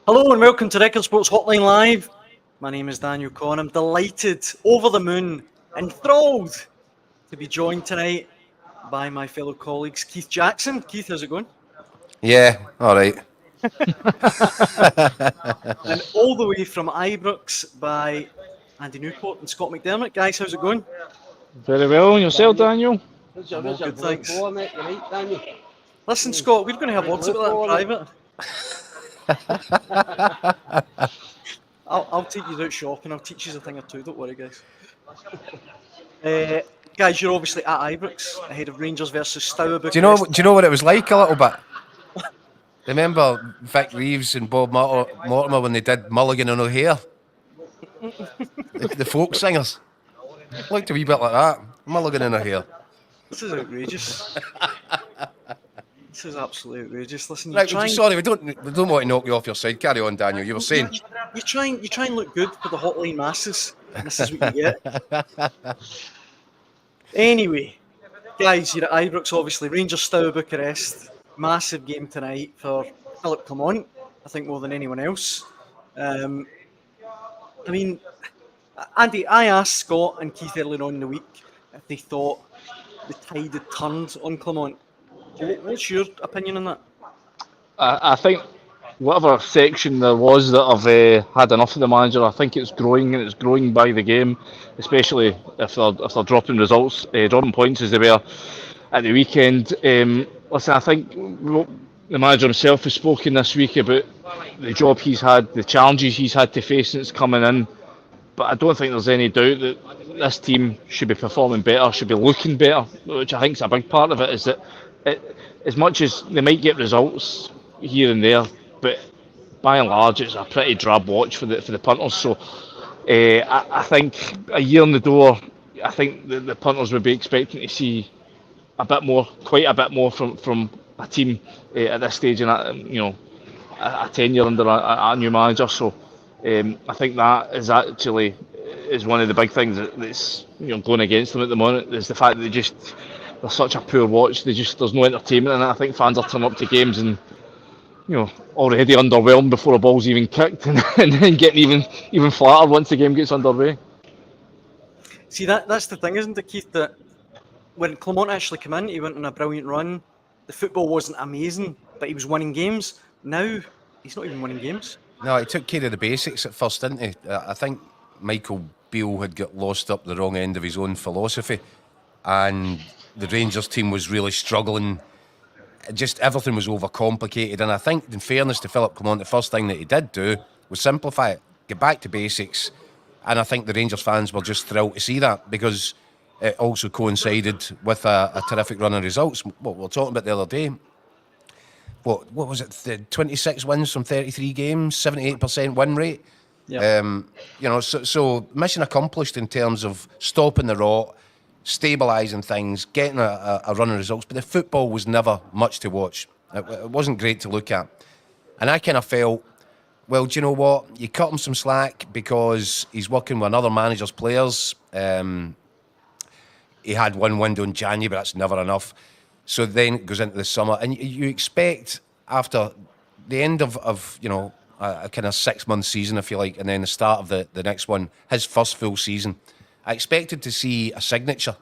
Hello and welcome to Record Sports Hotline Live. My name is Daniel Caw and I'm delighted, over the moon, enthralled to be joined tonight by my fellow colleagues, Keith Jackson. Keith, how's it going? Yeah, all right. And all the way from Ibrox by Andy Newport and Scott McDermott. Guys, how's it going? Very well, and yourself, Daniel? I'm all good, thanks. Listen, Scott, we're going to have words about that in private. I'll take you out shopping. I'll teach you a thing or two. Don't worry, guys. Guys, you're obviously at Ibrox ahead of Rangers versus Steaua Bucharest. Do you know what it was like a little bit? Remember Vic Reeves and Bob Mortimer when they did Mulligan and O'Hare? the folk singers. Looked a wee bit like that. Mulligan and O'Hare. This is outrageous. This is absolutely outrageous. Listen, Right, sorry, we don't want to knock you off your side. Carry on, Daniel. You were saying you try and look good for the Hotline masses. And this is what you get. Anyway, guys, you're at Ibrox, obviously. Rangers Steaua Bucharest. Massive game tonight for Philippe, Clement, I think more than anyone else. I mean, Andy, I asked Scott and Keith earlier on in the week if they thought the tide had turned on Clement. What's your opinion on that? I think whatever section there was that have had enough of the manager, I think it's growing, and it's growing by the game, especially if they're dropping results, dropping points as they were at the weekend. Listen, I think the manager himself has spoken this week about the job he's had, the challenges he's had to face since coming in. But I don't think there's any doubt that this team should be performing better, should be looking better, which I think is a big part of it, is that as much as they might get results here and there, but by and large it's a pretty drab watch for the punters. So I think a year in the door, I think the punters would be expecting to see quite a bit more from a team at this stage, and a tenure under a new manager. So I think that is one of the big things that's going against them at the moment, is the fact that they're such a poor watch. There's no entertainment in it. I think fans are turning up to games and already underwhelmed before a ball's even kicked, and then getting even flatter once the game gets underway. See, that's the thing, isn't it, Keith? That when Clement actually came in, he went on a brilliant run. The football wasn't amazing, but he was winning games. Now he's not even winning games. no, he took care of the basics at first, didn't he? I think Michael Beale had got lost up the wrong end of his own philosophy, and the Rangers team was really struggling. Just everything was overcomplicated, and I think, in fairness to Philippe Clement, the first thing that he did do was simplify it, get back to basics, and I think the Rangers fans were just thrilled to see that, because it also coincided with a terrific run of results. What we were talking about the other day, what was it, 26 wins from 33 games, 78% win rate. Yeah. So mission accomplished in terms of stopping the rot, stabilising things, getting a run of results, but the football was never much to watch. It wasn't great to look at. And I kind of felt, well, do you know what? You cut him some slack because he's working with another manager's players. He had one window in January, but that's never enough. So then it goes into the summer, and you expect after the end of a kind of 6-month season, if you like, and then the start of the next one, his first full season, I expected to see his signature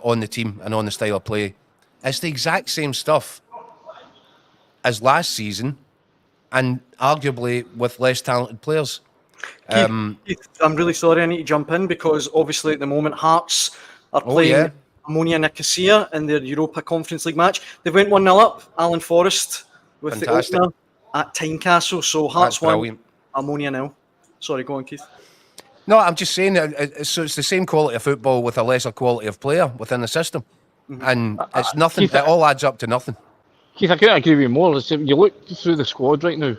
on the team and on the style of play. It's the exact same stuff as last season, and arguably with less talented players. Keith, I'm really sorry, I need to jump in, because obviously at the moment Hearts are playing Omonia Nicosia in their Europa Conference League match. They went 1-0 up, Alan Forrest with Fantastic. the opener at Tynecastle. So Hearts won, brilliant. Omonia nil. Sorry, go on, Keith. No, I'm just saying that so it's the same quality of football with a lesser quality of player within the system. And it's nothing, Keith, it all adds up to nothing. Keith, I couldn't agree with you more. You look through the squad right now,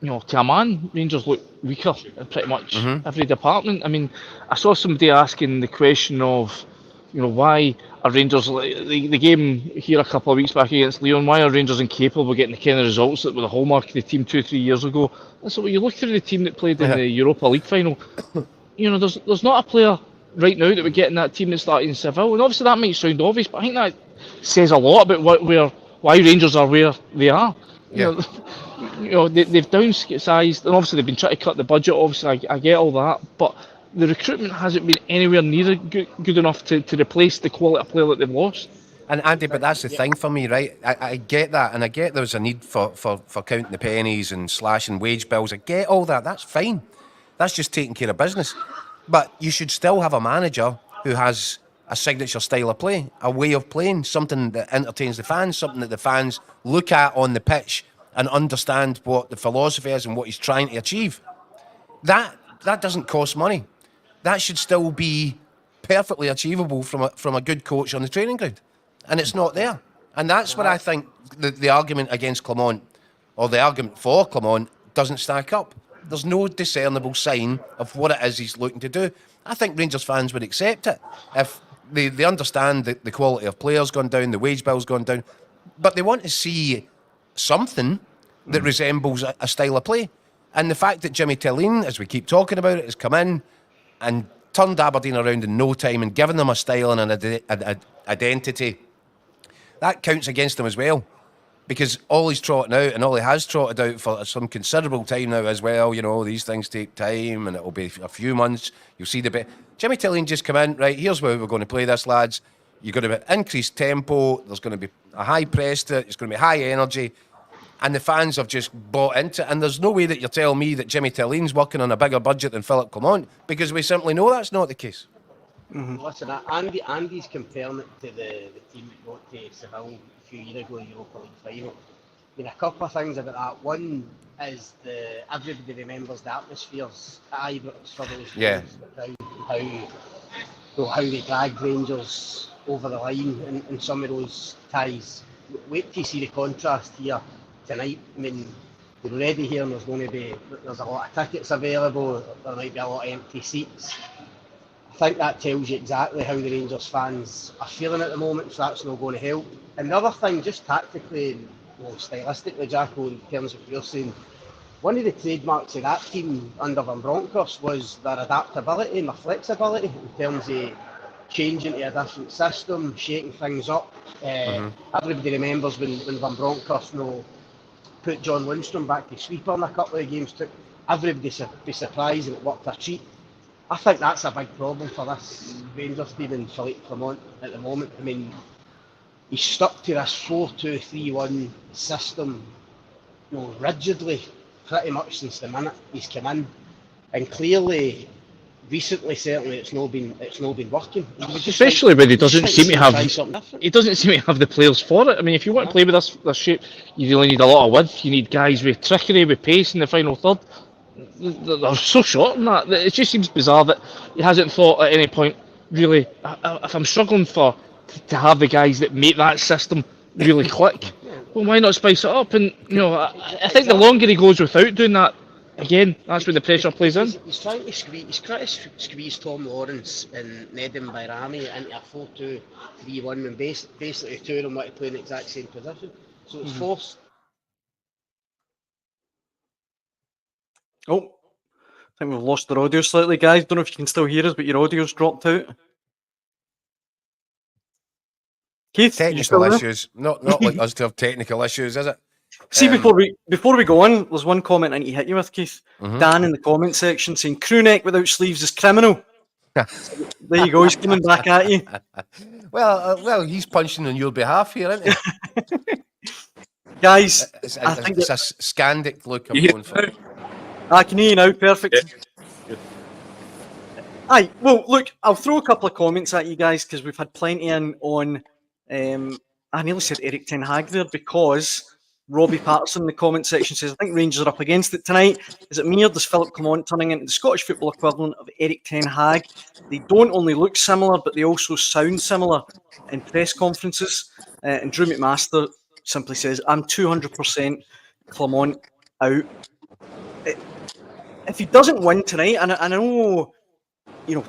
to a man, Rangers look weaker in pretty much every department. I mean, I saw somebody asking the question of, why are Rangers, the game here a couple of weeks back against Lyon, why are Rangers incapable of getting the kind of results that were the hallmark of the team 2-3 years ago? And so when you look through the team that played in the Europa League final, there's not a player right now that would get in that team that started in Seville. And obviously that might sound obvious, but I think that says a lot about why Rangers are where they are. They've downsized, and obviously they've been trying to cut the budget. Obviously, I get all that, but the recruitment hasn't been anywhere near good enough to replace the quality of player that they've lost. And Andy, but that's the thing for me, right? I get that, and I get there's a need for counting the pennies and slashing wage bills. I get all that. That's fine. That's just taking care of business. But you should still have a manager who has a signature style of play, a way of playing, something that entertains the fans, something that the fans look at on the pitch and understand what the philosophy is and what he's trying to achieve. That doesn't cost money. That should still be perfectly achievable from a good coach on the training ground. And it's not there. And that's where I think the argument against Clement, or the argument for Clement, doesn't stack up. There's no discernible sign of what it is he's looking to do. I think Rangers fans would accept it if they understand that the quality of players gone down, the wage bill's gone down, but they want to see something that resembles a style of play. And the fact that Jimmy Tillene, as we keep talking about it, has come in and turned Aberdeen around in no time and given them a style and an identity, that counts against him as well. Because all he's trotting out, and all he has trotted out for some considerable time now as well, these things take time and it'll be a few months, you'll see the bit. Jimmy Tillene just come in, right, here's where we're going to play this, lads. You're going to be increased tempo, there's going to be a high press to it, it's going to be high energy, and the fans have just bought into it. And there's no way that you're telling me that Jimmy Tillene's working on a bigger budget than Philippe Clement, because we simply know that's not the case. Mm-hmm. Listen, Andy's comparing it to the team that got to Seville a few years ago in the Europa League final. I mean, a couple of things about that. One is everybody remembers the atmospheres at Ibrox for those games, how they dragged Rangers over the line in some of those ties. Wait till you see the contrast here tonight. I mean, we're already here, and there's a lot of tickets available. There might be a lot of empty seats. I think that tells you exactly how the Rangers fans are feeling at the moment, so that's not going to help. And the other thing, just tactically and stylistically, Jacko, in terms of what you're saying, one of the trademarks of that team under Van Bronckhorst was their adaptability and their flexibility in terms of changing to a different system, shaking things up. Everybody remembers when Van Bronckhorst put John Lundstrom back to sweeper in a couple of games, took everybody be surprised, and it worked a treat. I think that's a big problem for this Rangers team and Philippe Clement at the moment. I mean, he's stuck to this 4-2-3-1 system, rigidly, pretty much since the minute he's come in, and clearly, recently, certainly, it's not been working. Especially when he doesn't seem to have the players for it. I mean, if you want to play with this shape, you really need a lot of width. You need guys with trickery, with pace in the final third. They're so short on that. It just seems bizarre that he hasn't thought at any point, really, if I'm struggling to have the guys that make that system really click, well, why not spice it up? And, I think the longer he goes without doing that, again, that's when the pressure plays in. He's trying to squeeze Tom Lawrence and Nedim Bayrami into a 4-2-3-1 when basically two of them want to play in the exact same position. So it's forced. Oh, I think we've lost our audio slightly, guys. Don't know if you can still hear us, but your audio's dropped out. Keith, technical issues. Not like us to have technical issues, is it? See, before we go on, there's one comment I need to hit you with, Keith. Dan in the comment section saying crew neck without sleeves is criminal. There you go, he's coming back at you. Well, he's punching on your behalf here, isn't he? Guys, it's a Scandic look I'm going for. I can hear you now, perfect. Yeah. Aye, well, look, I'll throw a couple of comments at you guys because we've had plenty in on, I nearly said Eric Ten Hag there because Robbie Patterson in the comment section says, I think Rangers are up against it tonight. Is it me or does Philippe Clement turning into the Scottish football equivalent of Eric Ten Hag? They don't only look similar, but they also sound similar in press conferences. And Drew McMaster simply says, I'm 200% Clement out. If he doesn't win tonight, and I know,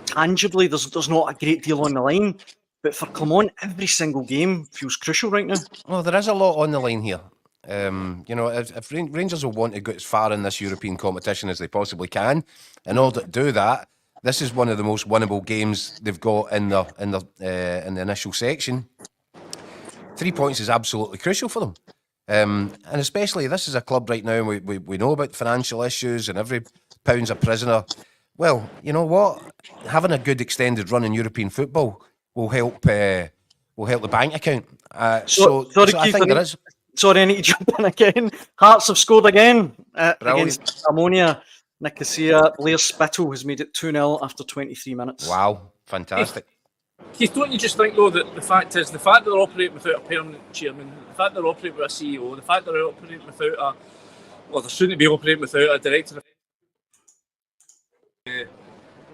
tangibly there's not a great deal on the line, but for Clement, every single game feels crucial right now. Well, there is a lot on the line here. If Rangers will want to go as far in this European competition as they possibly can, in order to do that, this is one of the most winnable games they've got in the initial section. 3 points is absolutely crucial for them. And especially, this is a club right now, we know about financial issues and every pound's a prisoner. Well, you know what? Having a good extended run in European football will help the bank account. So I Keith, think there is. Sorry, I need to jump in again. Hearts have scored again Brilliant. against Omonia. Nicosia. Blair Spittle has made it 2-0 after 23 minutes. Wow, fantastic. Keith, don't you just think, though, that the fact that they're operating without a permanent chairman, the fact they're operating with a CEO, the fact they're operating without they shouldn't be operating without a director of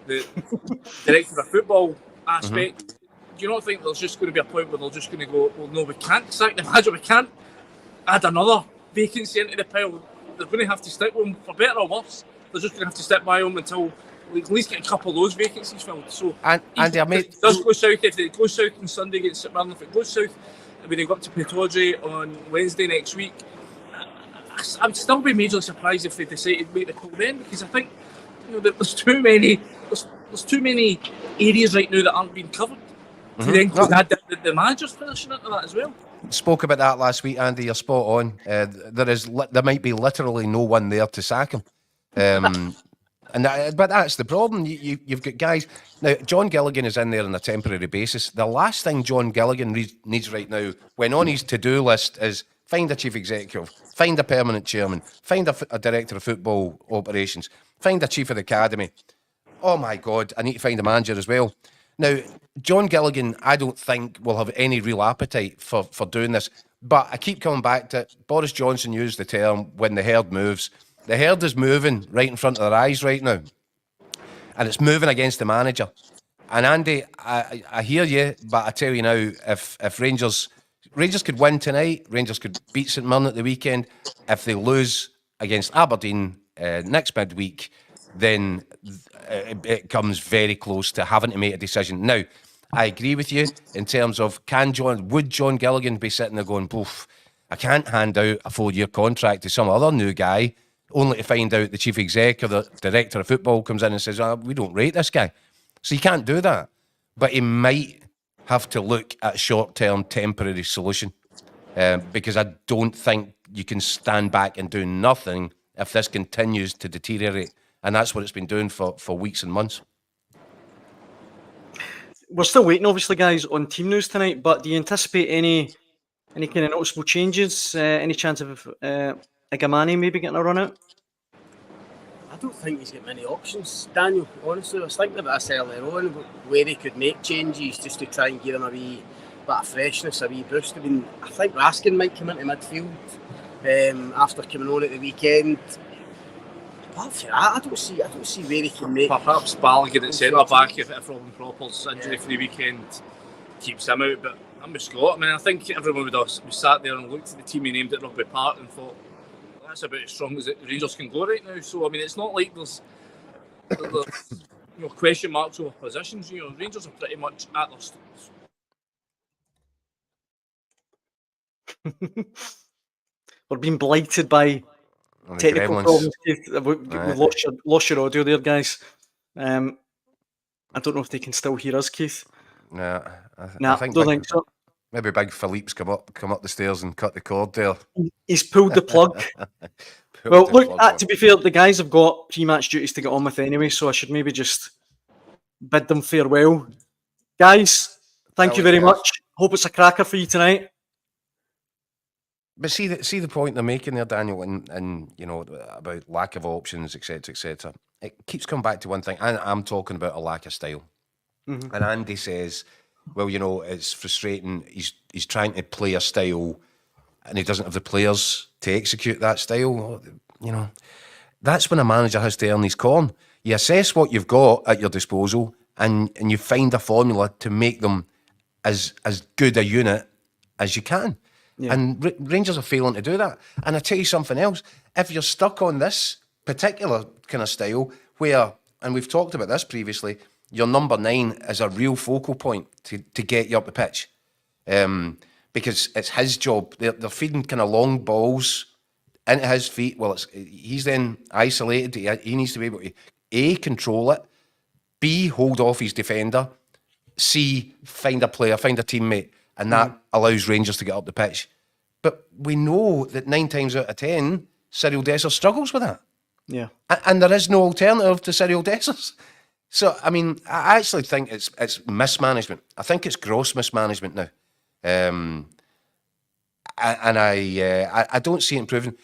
the director of football aspect, do you not think there's just going to be a point where they're just going to go, well, no, we can't sack the manager, we can't add another vacancy into the pile. They're going to have to stick with him, for better or worse. They're just going to have to stick by him until we at least get a couple of those vacancies filled. So, Andy, if it does go south, if it goes south on Sunday against St Mirren, if it goes south, when they go up to Pittodrie on Wednesday next week, I'd still be majorly surprised if they decide to make the call then, because I think there's too many areas right now that aren't being covered. To then add the manager's position into that as well. Spoke about that last week, Andy. You're spot on. There might be literally no one there to sack him, but that's the problem. You've got guys now. John Gilligan is in there on a temporary basis. The last thing John Gilligan needs right now, when on his to-do list, is find a chief executive, find a permanent chairman, find a director of football operations, find a chief of the academy. Oh my God, I need to find a manager as well. Now, John Gilligan, I don't think will have any real appetite for doing this. But I keep coming back to it. Boris Johnson used the term, when the herd moves. The herd is moving right in front of their eyes right now. And it's moving against the manager. And Andy, I hear you, but I tell you now, if Rangers could win tonight, Rangers could beat St Mirren at the weekend. If they lose against Aberdeen next midweek, then it comes very close to having to make a decision. Now, I agree with you in terms of would John Gilligan be sitting there going, poof, I can't hand out a 4-year contract to some other new guy, only to find out the chief exec or the director of football comes in and says, we don't rate this guy. So you can't do that. But he might have to look at a short-term temporary solution because I don't think you can stand back and do nothing if this continues to deteriorate. And that's what it's been doing for weeks and months. We're still waiting, obviously, guys, on team news tonight, but do you anticipate any kind of noticeable changes? Any chance of Igamani maybe getting a run out? I don't think he's got many options, Daniel, honestly. I was thinking about this earlier on, where he could make changes just to try and give him a wee bit of freshness, a wee boost. I mean, I think Raskin might come into midfield after coming on at the weekend. Apart from that, I don't see where he can make. Perhaps Balogun at centre back if Robin Cropper's injury for the weekend keeps him out. But I'm with Scott. I mean, I think everyone would have sat there and looked at the team he named at Rugby Park and thought, well, that's about as strong as the Rangers can go right now. So I mean, it's not like there's question marks over positions. Rangers are pretty much at their. We're being blighted by technical problems. We've lost your audio there, guys. I don't know if they can still hear us, Keith. Nah, I don't think so. Maybe Big Philippe's come up the stairs and cut the cord there. He's pulled the plug. To be fair, the guys have got pre-match duties to get on with anyway, so I should maybe just bid them farewell. Guys, thank you very much. Hope it's a cracker for you tonight. But see the point they're making there, Daniel, and about lack of options, etc., etc. It keeps coming back to one thing. I'm talking about a lack of style. Mm-hmm. And Andy says, well, it's frustrating. He's trying to play a style, and he doesn't have the players to execute that style. That's when a manager has to earn his corn. You assess what you've got at your disposal, and you find a formula to make them as good a unit as you can. Yeah. And Rangers are failing to do that. And I tell you something else, if you're stuck on this particular kind of style where, and we've talked about this previously, your number 9 is a real focal point to get you up the pitch. Because it's his job. They're feeding kind of long balls into his feet. Well, he's then isolated. He needs to be able to A, control it, B, hold off his defender, C, find a player, find a teammate, and that allows Rangers to get up the pitch. But we know that 9 times out of 10, Cyril Dessers struggles with that. Yeah. And there is no alternative to Cyril Dessers. So, I mean, I actually think it's mismanagement. I think it's gross mismanagement now. And I don't see it improving.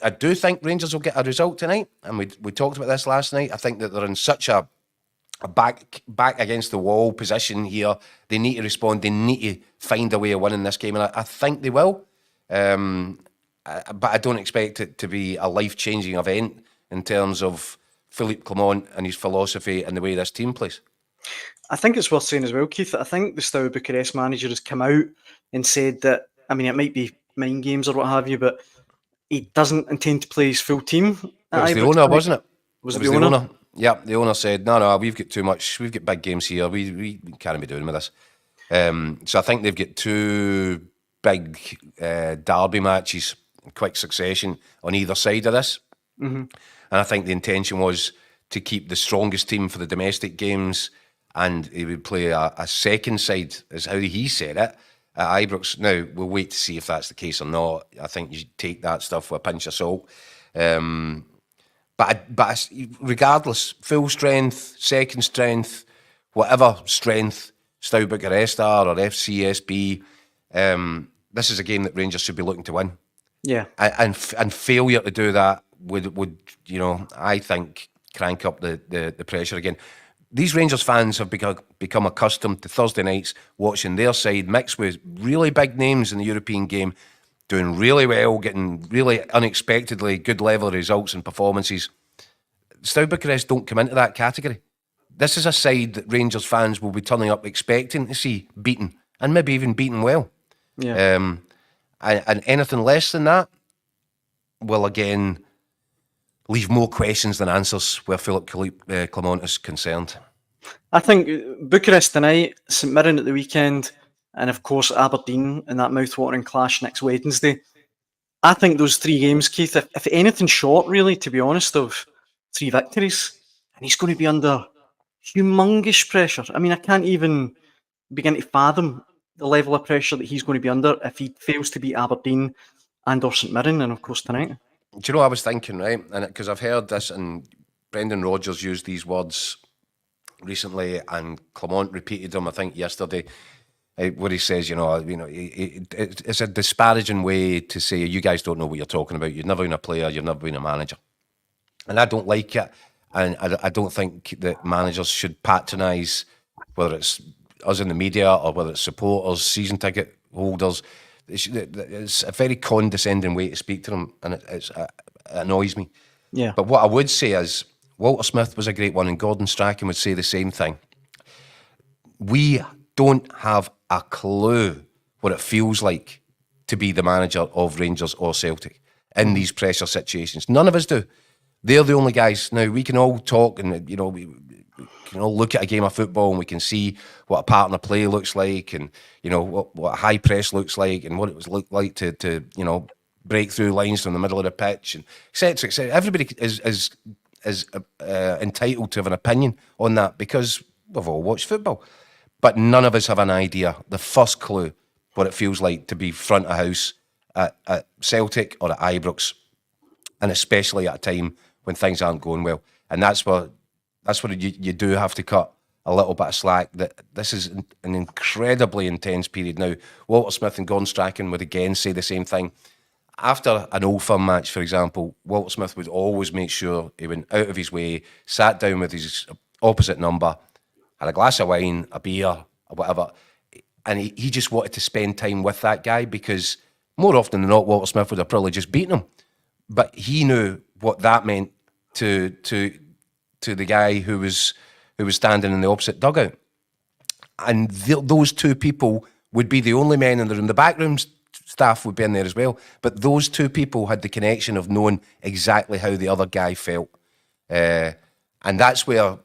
I do think Rangers will get a result tonight, and we talked about this last night. I think that they're in such a back against the wall position here. They need to respond. They need to find a way of winning this game, and I think they will. But I don't expect it to be a life-changing event in terms of Philippe Clement and his philosophy and the way this team plays. I think it's worth saying as well, Keith, that I think the Steaua Bucharest manager has come out and said that, I mean, it might be mind games or what have you, but he doesn't intend to play his full team. It was the owner, wasn't it? Was it the owner? Yeah, the owner said, no, we've got too much, we've got big games here, we can't be doing with this. So I think they've got 2 big derby matches in quick succession on either side of this. Mm-hmm. And I think the intention was to keep the strongest team for the domestic games, and he would play a second side, is how he said it, at Ibrox. Now, we'll wait to see if that's the case or not. I think you should take that stuff with a pinch of salt. But regardless, full strength, second strength, whatever strength Steaua Bucharest are or FCSB, this is a game that Rangers should be looking to win. Yeah. And failure to do that would I think, crank up the pressure again. These Rangers fans have become accustomed to Thursday nights watching their side mixed with really big names in the European game, doing really well, getting really unexpectedly good level of results and performances. Steaua Bucharest don't come into that category. This is a side that Rangers fans will be turning up expecting to see beaten, and maybe even beaten well. Yeah. And anything less than that will again leave more questions than answers where Philippe Clement is concerned. I think Bucharest tonight, St Mirren at the weekend, and of course Aberdeen in that mouth-watering clash next Wednesday. I think those 3 games, Keith, if anything short, really, to be honest, of 3 victories, and he's going to be under humongous pressure. I mean, I can't even begin to fathom the level of pressure that he's going to be under if he fails to beat Aberdeen and or St Mirren, and of course tonight. Do you know what I was thinking, right? And because I've heard this, and Brendan Rodgers used these words recently, and Clement repeated them, I think, yesterday, where he says, it's a disparaging way to say you guys don't know what you're talking about. You've never been a player, you've never been a manager. And I don't like it, and I don't think that managers should patronise, whether it's us in the media or whether it's supporters, season ticket holders. It's a very condescending way to speak to them, and it annoys me. Yeah. But what I would say is, Walter Smith was a great one, and Gordon Strachan would say the same thing. We don't have a clue what it feels like to be the manager of Rangers or Celtic in these pressure situations. None of us do. They're the only guys. Now, we can all talk, and we can all look at a game of football, and we can see what a partner play looks like, and what high press looks like, and what it was look like to break through lines from the middle of the pitch, and etc. etc. Everybody is entitled to have an opinion on that because we've all watched football, but none of us have an idea, the first clue, what it feels like to be front of house at Celtic or at Ibrox, and especially at a time when things aren't going well. And that's where you do have to cut a little bit of slack. That this is an incredibly intense period now. Walter Smith and Gordon Strachan would again say the same thing. After an Old Firm match, for example, Walter Smith would always make sure he went out of his way, sat down with his opposite number, had a glass of wine, a beer, or whatever, and he just wanted to spend time with that guy, because more often than not, Walter Smith would have probably just beaten him. But he knew what that meant to the guy who was standing in the opposite dugout. And those 2 people would be the only men in the room. The backroom staff would be in there as well. But those 2 people had the connection of knowing exactly how the other guy felt. And that's where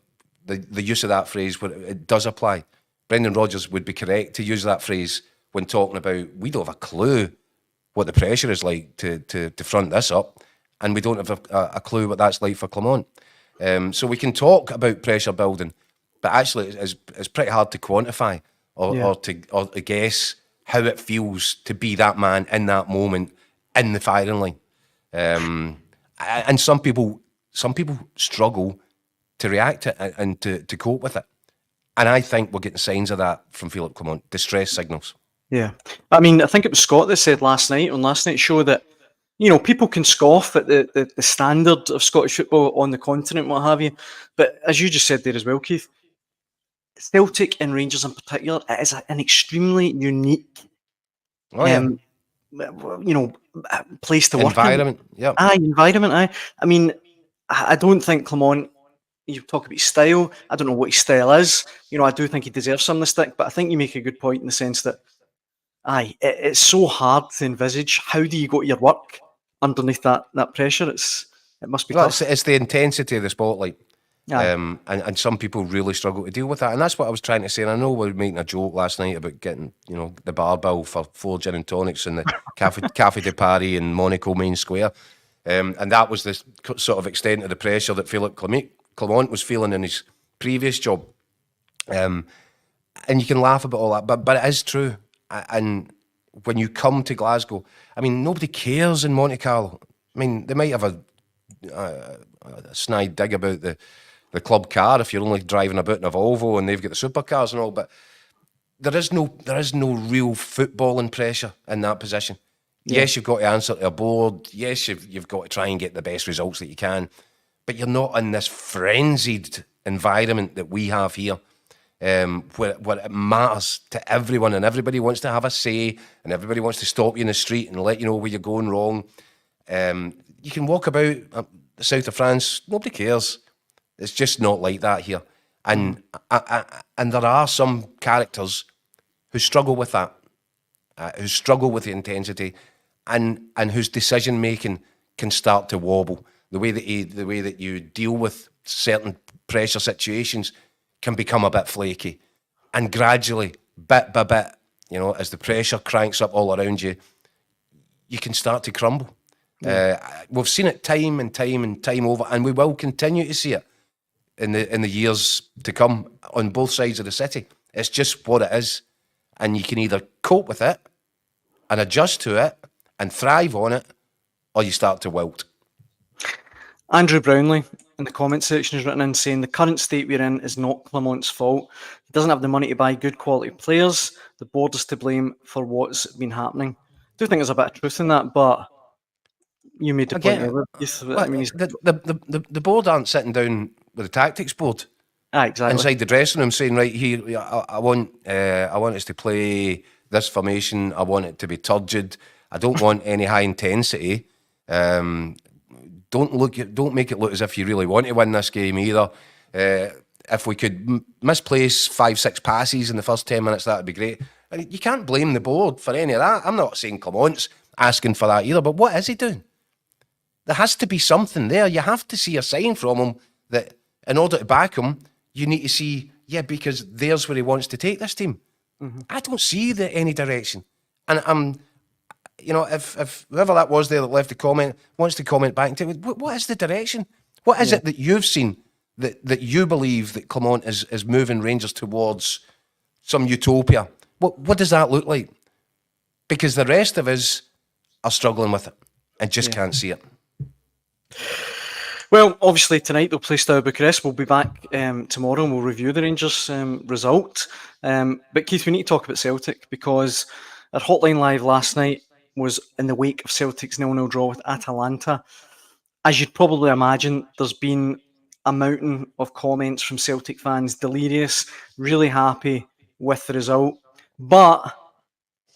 the use of that phrase, where it does apply. Brendan Rodgers would be correct to use that phrase when talking about, we don't have a clue what the pressure is like to front this up, and we don't have a clue what that's like for Clement. So we can talk about pressure building, but actually it's pretty hard to quantify or to guess how it feels to be that man in that moment in the firing line. And some people struggle to react to it and to cope with it. And I think we're getting signs of that from Philippe Clement, distress signals. Yeah. I mean, I think it was Scott that said last night's show that, people can scoff at the standard of Scottish football on the continent, what have you. But as you just said there as well, Keith, Celtic and Rangers in particular, it is an extremely unique, place to work in. Environment, yeah. Environment, aye. I mean, I don't think Clement, you talk about style, I don't know what his style is. I do think he deserves some of the stick, but I think you make a good point in the sense that, it's so hard to envisage. How do you go to your work underneath that pressure? It must be tough. It's the intensity of the spotlight. Aye. And some people really struggle to deal with that. And that's what I was trying to say. And I know we were making a joke last night about getting, the bar bill for 4 gin and tonics in the Café de Paris in Monaco Main Square. And that was the sort of extent of the pressure that Philippe Clement was feeling in his previous job. And you can laugh about all that, but it is true. And when you come to Glasgow, I mean, nobody cares in Monte Carlo. I mean, they might have a snide dig about the club car if you're only driving about in a Volvo and they've got the supercars and all, but there is no real footballing pressure in that position. Yeah. Yes, you've got to answer to a board. Yes, you've got to try and get the best results that you can, but you're not in this frenzied environment that we have here. Where it matters to everyone and everybody wants to have a say and everybody wants to stop you in the street and let you know where you're going wrong. You can walk about the south of France, nobody cares. It's just not like that here. And there are some characters who struggle with that, who struggle with the intensity and whose decision making can start to wobble. The way that you deal with certain pressure situations can become a bit flaky, and gradually, bit by bit, as the pressure cranks up all around you, you can start to crumble. We've seen it time and time over, and we will continue to see it in the years to come on both sides of the city. It's just what it is, and you can either cope with it and adjust to it and thrive on it, or you start to wilt. Andrew Brownlee in the comment section has written in saying the current state we're in is not Clement's fault. He doesn't have the money to buy good quality players. The board is to blame for what's been happening. I do think there's a bit of truth in that, but you made the point earlier. The board aren't sitting down with the tactics board exactly. inside the dressing room saying, right, here, I want us to play this formation. I want it to be turgid. I don't want any high intensity. Don't make it look as if you really want to win this game either. If we could misplace 5-6 passes in the first 10 minutes, that would be great. And you can't blame the board for any of that. I'm not saying Clement's asking for that either, but what is he doing? There has to be something there. You have to see a sign from him that in order to back him, you need to see, because there's where he wants to take this team. Mm-hmm. I don't see any direction. And I'm... if whoever that was there that left the comment wants to comment back and tell me, what is the direction? What is it that you've seen that you believe that Clement is moving Rangers towards some utopia? What does that look like? Because the rest of us are struggling with it and just can't see it. Well, obviously tonight they'll play Steaua Bucharest. We'll be back tomorrow and we'll review the Rangers result. But Keith, we need to talk about Celtic because our Hotline Live last night was in the wake of Celtic's 0-0 draw with Atalanta. As you'd probably imagine, there's been a mountain of comments from Celtic fans, delirious, really happy with the result. But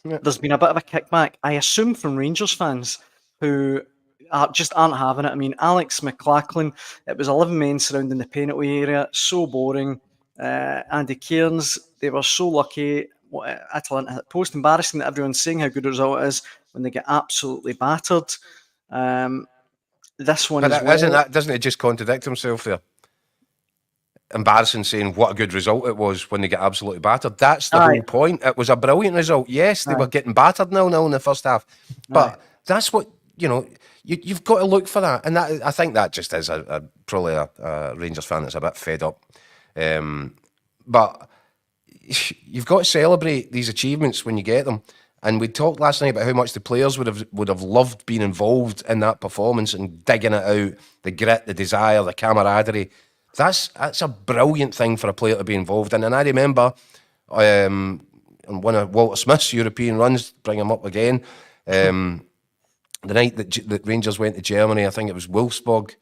there's been a bit of a kickback, I assume, from Rangers fans who just aren't having it. I mean, Alex McLachlan, it was 11 men surrounding the penalty area, so boring. Andy Cairns, they were so lucky. Atalanta hit post, embarrassing that everyone's saying how good the result is when they get absolutely battered. This one, but doesn't it just contradict himself there? Embarrassing saying what a good result it was when they get absolutely battered. That's the whole point. It was a brilliant result. Yes, they were getting battered 0-0 in the first half, but that's what you've got to look for that. And that, I think that just is probably a Rangers fan that's a bit fed up. But you've got to celebrate these achievements when you get them. And we talked last night about how much the players would have loved being involved in that performance and digging it out, the grit, the desire, the camaraderie. That's a brilliant thing for a player to be involved in. And I remember on one of Walter Smith's European runs, bring him up again, the night that Rangers went to Germany, I think it was Wolfsburg,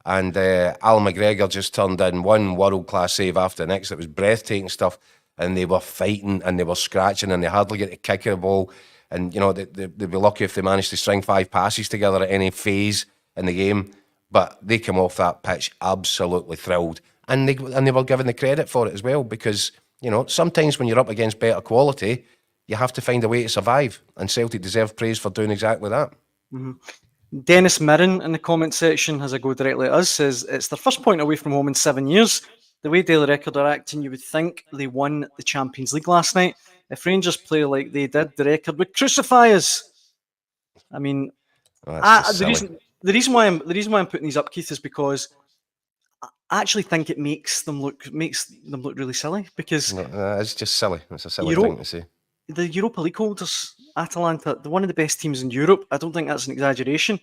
and Alan McGregor just turned in one world-class save after the next. It was breathtaking stuff, and they were fighting and they were scratching and they hardly get to kick a ball. And, you know, they'd be lucky if they managed to string 5 passes together at any phase in the game. But they come off that pitch absolutely thrilled. And they were given the credit for it as well, because, you know, sometimes when you're up against better quality, you have to find a way to survive. And Celtic deserve praise for doing exactly that. Mm-hmm. Dennis Mirren in the comment section, as I go directly at us, says it's their first point away from home in 7 years. The way Daily Record are acting, you would think they won the Champions League last night. If Rangers play like they did, the Record would crucify us. I mean, the reason why I'm putting these up, Keith, is because I actually think it makes them look really silly, because it's just silly. It's a silly thing to say. The Europa League holders, Atalanta, they're one of the best teams in Europe. I don't think that's an exaggeration.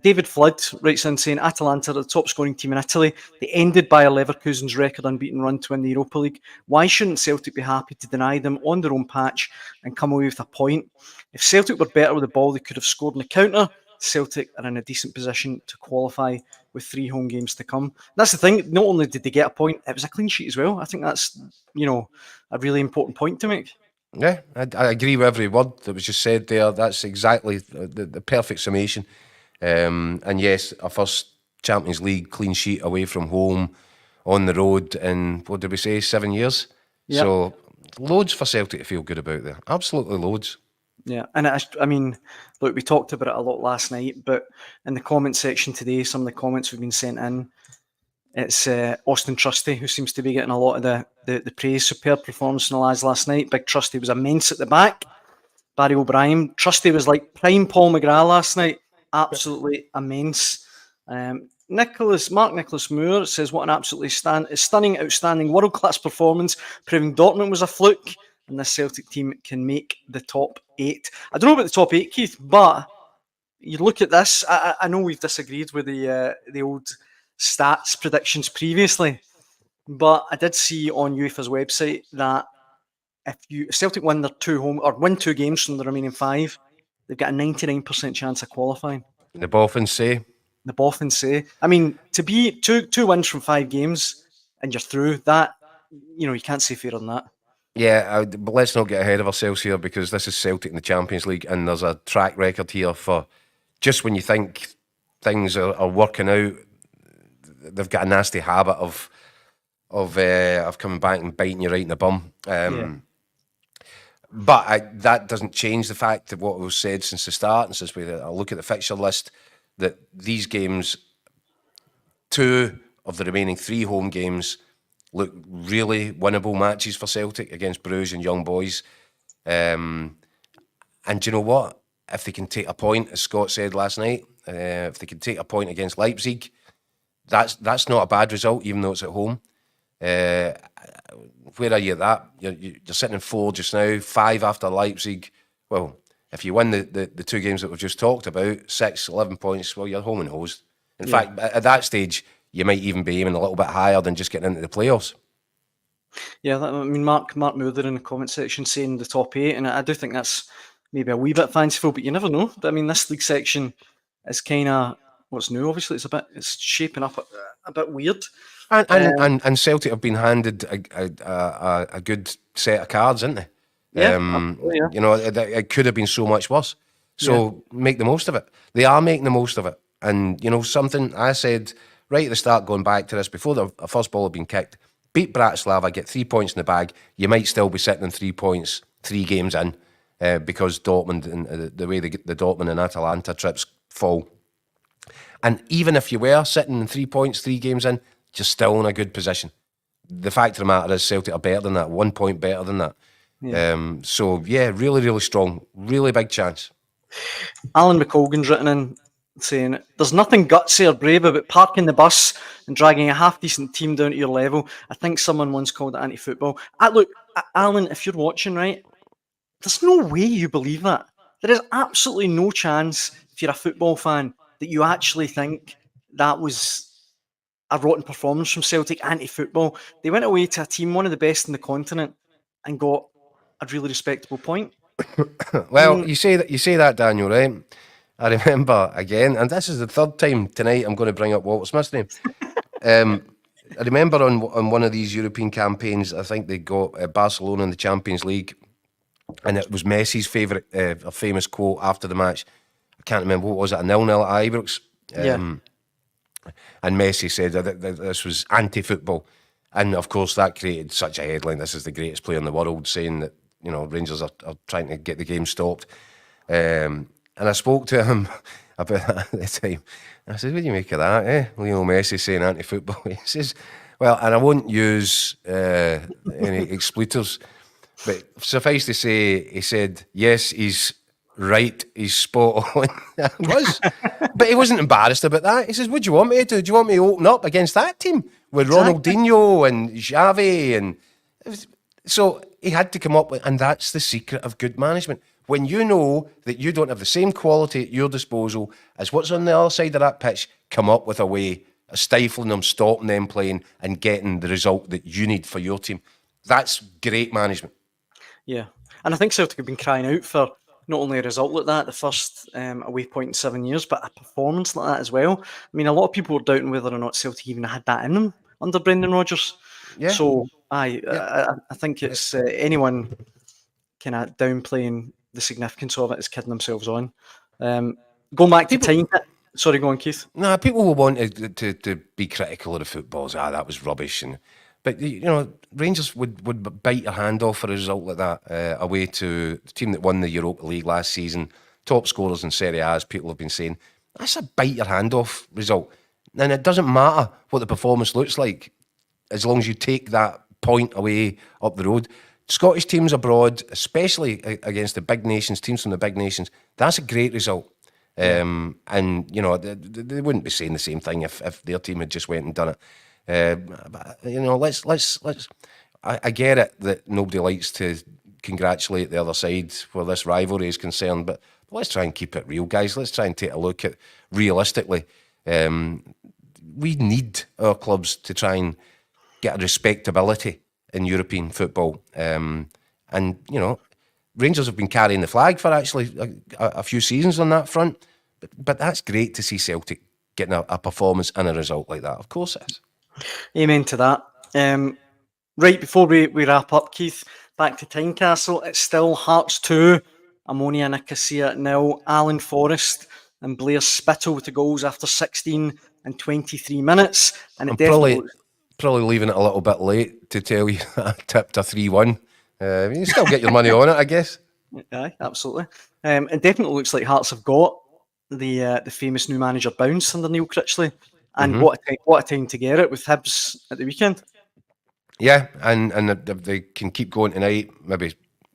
David Flood writes in saying Atalanta are the top scoring team in Italy. They ended Bayer Leverkusen's record unbeaten run to win the Europa League. Why shouldn't Celtic be happy to deny them on their own patch and come away with a point? If Celtic were better with the ball, they could have scored in the counter. Celtic are in a decent position to qualify with 3 home games to come. That's the thing. Not only did they get a point, it was a clean sheet as well. I think that's, you know, a really important point to make. Yeah, I agree with every word that was just said there. That's exactly the perfect summation. And yes, our first Champions League clean sheet away from home, on the road in, what did we say, 7 years? Yep. So loads for Celtic to feel good about there. Absolutely loads. Yeah, and I mean, look, we talked about it a lot last night, but in the comment section today, some of the comments we've been sent in, it's Austin Trusty who seems to be getting a lot of the praise. Superb performance from the lads last night. Big Trusty was immense at the back. Barry O'Brien. Trusty was like prime Paul McGrath last night. Absolutely immense. Mark Nicholas Moore says, what an absolutely stunning, outstanding, world-class performance, proving Dortmund was a fluke, and this Celtic team can make the top 8. I don't know about the top 8, Keith, but you look at this, I know we've disagreed with the old stats predictions previously, but I did see on UEFA's website that if Celtic win their win 2 games from the remaining 5, they've got a 99% chance of qualifying. The Boffins say. I mean, to be 2 wins from 5 games and you're through, that, you know, you can't say fairer than that. Yeah, but let's not get ahead of ourselves here, because this is Celtic in the Champions League, and there's a track record here for just when you think things are working out, they've got a nasty habit of coming back and biting you right in the bum. But that doesn't change the fact that what was said since the start, and since I look at the fixture list, that these games, 2 of the remaining 3 home games, look really winnable matches for Celtic against Bruges and Young Boys. And do you know what? If they can take a point, as Scott said last night, if they can take a point against Leipzig, that's not a bad result, even though it's at home. Where are you at that? You're sitting in 4 just now, 5 after Leipzig. Well, if you win the 2 games that we've just talked about, 6, 11 points, well, you're home and hosed. In fact, at that stage, you might even be aiming a little bit higher than just getting into the playoffs. Yeah, I mean, Mark Moother in the comment section saying the top 8, and I do think that's maybe a wee bit fanciful, but you never know. I mean, this league section is kind of what's new. Obviously, it's shaping up a bit weird. And Celtic have been handed a good set of cards, haven't they? Yeah, You know, it could have been so much worse. So make the most of it. They are making the most of it. And, you know, something I said right at the start, going back to this, before the first ball had been kicked, beat Bratislava, get 3 points in the bag, you might still be sitting in 3 points, 3 games in, because Dortmund, and the way the Dortmund and Atalanta trips fall. And even if you were sitting in 3 points, 3 games in, you're still in a good position. The fact of the matter is Celtic are better than that, 1 point better than that. So, yeah, really, really strong. Really big chance. Alan McColgan's written in, saying, "There's nothing gutsy or brave about parking the bus and dragging a half-decent team down to your level. I think someone once called it anti-football." Look, Alan, if you're watching, right, there's no way you believe that. There is absolutely no chance, if you're a football fan, that you actually think that was a rotten performance from Celtic, anti-football. They went away to a team, one of the best in the continent, and got a really respectable point. Well, you say that, Daniel, right? I remember again, and this is the third time tonight I'm going to bring up Walter Smith's name. I remember on one of these European campaigns, I think they got Barcelona in the Champions League, and it was Messi's favourite, a famous quote after the match. I can't remember, what was it, a 0-0 at Ibrox? And Messi said that this was anti-football. And of course that created such a headline. This is the greatest player in the world, saying that, you know, Rangers are trying to get the game stopped. And I spoke to him about that at the time. I said, "What do you make of that, Lionel Messi saying anti-football?" He says, "Well," and I won't use any expletives, but suffice to say, he said, "Yes, he's right, he's spot on." It was. But he wasn't embarrassed about that. He says, "What do you want me to do? Do you want me to open up against that team with Ronaldinho and Xavi?" And so he had to come up with, and that's the secret of good management. When you know that you don't have the same quality at your disposal as what's on the other side of that pitch, come up with a way of stifling them, stopping them playing, and getting the result that you need for your team. That's great management. Yeah, and I think Celtic have been crying out for not only a result like that, the first away point in 7 years, but a performance like that as well. I mean, a lot of people were doubting whether or not Celtic even had that in them under Brendan Rodgers. Yeah. So I think it's anyone kind of downplaying the significance of it is kidding themselves on. Going back to time. Sorry, go on, Keith. No, people will want to be critical of the footballs. That was rubbish. But, you know, Rangers would bite your hand off for a result like that away to the team that won the Europa League last season, top scorers in Serie A, as people have been saying. That's a bite your hand off result. And it doesn't matter what the performance looks like as long as you take that point away up the road. Scottish teams abroad, especially against the big nations, teams from the big nations, that's a great result. And, you know, they wouldn't be saying the same thing if their team had just went and done it. But, you know, let's. I get it that nobody likes to congratulate the other side where this rivalry is concerned, but let's try and keep it real, guys. Let's try and take a look at realistically. We need our clubs to try and get a respectability in European football. And, you know, Rangers have been carrying the flag for actually a few seasons on that front. But that's great to see Celtic getting a performance and a result like that. Of course it is. Amen to that. Right, before we wrap up, Keith, back to Tynecastle. It's still Hearts 2, Omonia Nicosia 0, Alan Forrest and Blair Spittle with the goals after 16 and 23 minutes. And I'm probably leaving it a little bit late to tell you I tipped a 3-1. You still get your money on it, I guess. Aye, absolutely. It definitely looks like Hearts have got the famous new manager bounce under Neil Critchley. And what a time to get it with Hibs at the weekend. Yeah, and if they can keep going tonight, maybe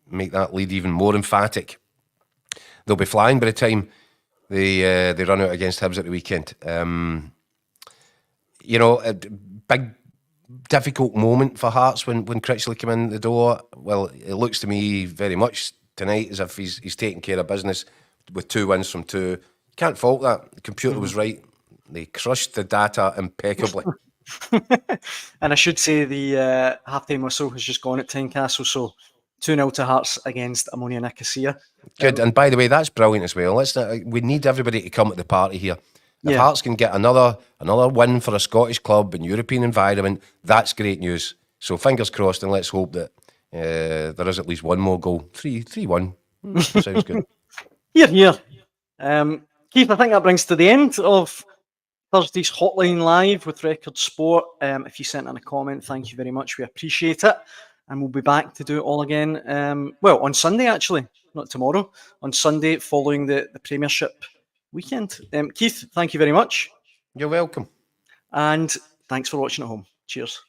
make that lead even more emphatic, they'll be flying by the time they run out against Hibs at the weekend. You know, a big difficult moment for Hearts when Critchley came in the door. Well, it looks to me very much tonight as if he's taking care of business with 2 wins from 2. Can't fault that. The computer was right. They crushed the data impeccably. And I should say the half-time whistle has just gone at Tynecastle, so 2-0 to Hearts against Omonia Nicosia. Good, and by the way, that's brilliant as well. We need everybody to come at the party here. If Hearts can get another win for a Scottish club in European environment, that's great news. So fingers crossed, and let's hope that there is at least one more goal. 3-1. Sounds good. Here. Keith, I think that brings to the end of Thursday's Hotline Live with Record Sport. If you sent in a comment, thank you very much. We appreciate it. And we'll be back to do it all again. On Sunday, actually, not tomorrow. On Sunday, following the Premiership weekend. Keith, thank you very much. You're welcome. And thanks for watching at home. Cheers.